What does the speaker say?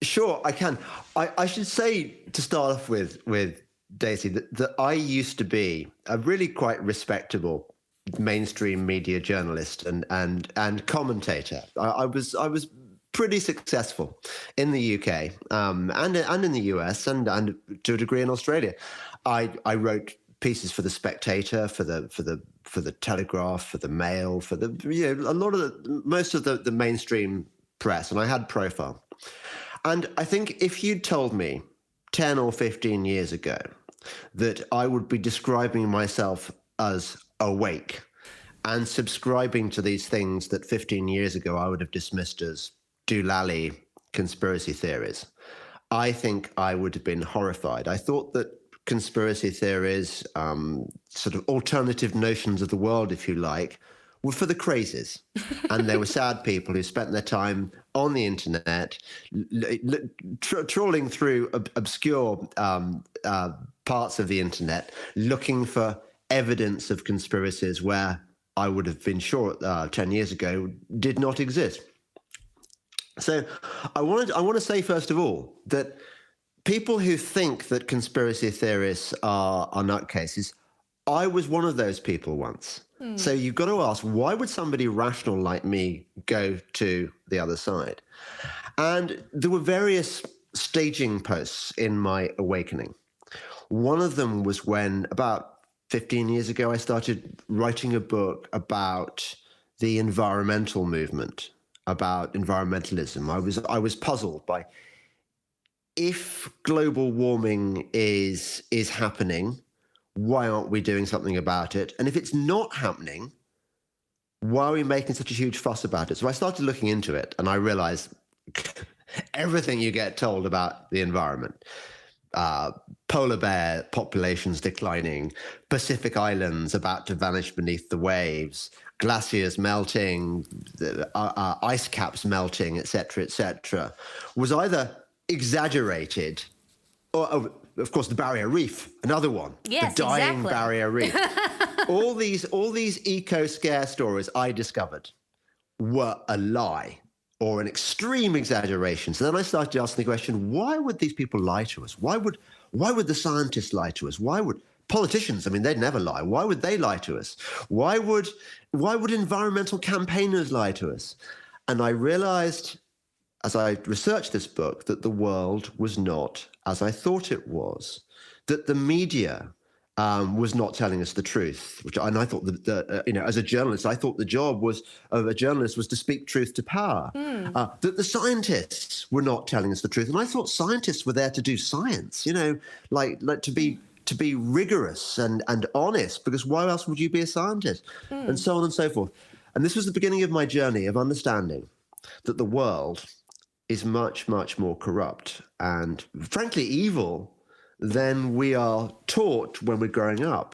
Sure, I can. I should say to start off with Daisy that I used to be a really quite respectable mainstream media journalist and commentator. I was pretty successful in the UK, and in the US, and to a degree in Australia. I wrote pieces for the Spectator, for the Telegraph, for the Mail, for the a lot of most of the mainstream press, and I had profile. And I think if you'd told me 10 or 15 years ago that I would be describing myself as awake and subscribing to these things that 15 years ago I would have dismissed as doolally conspiracy theories, I think I would have been horrified. I thought that conspiracy theories, sort of alternative notions of the world, if you like, were for the crazies. And they were sad people who spent their time on the internet, trawling through obscure parts of the internet, looking for evidence of conspiracies where I would have been sure 10 years ago did not exist. So I want to say, first of all, that people who think that conspiracy theorists are nutcases, I was one of those people once. So you've got to ask, why would somebody rational like me go to the other side? And there were various staging posts in my awakening. One of them was when, about 15 years ago, I started writing a book about the environmental movement, about environmentalism. I was puzzled by, if global warming is happening, why aren't we doing something about it? And if it's not happening, why are we making such a huge fuss about it? So I started looking into it, and I realized everything you get told about the environment. Polar bear populations declining, Pacific islands about to vanish beneath the waves, glaciers melting, ice caps melting, etc., was either exaggerated or, of course, the barrier reef, another one. Yes, the dying exactly. barrier reef. all these eco scare stories I discovered were a lie or an extreme exaggeration. So then I started asking the question: why would these people lie to us? Why would the scientists lie to us? Why would politicians? I mean, they'd never lie. Why would they lie to us? Why would environmental campaigners lie to us? And I realized, as I researched this book, that the world was not as I thought it was, that the media was not telling us the truth. And I thought that, as a journalist, I thought the job of a journalist was to speak truth to power. That the scientists were not telling us the truth, and I thought scientists were there to do science. Like to be rigorous and honest, because why else would you be a scientist? And so on and so forth. And this was the beginning of my journey of understanding that the world is much, much more corrupt and, frankly, evil than we are taught when we're growing up.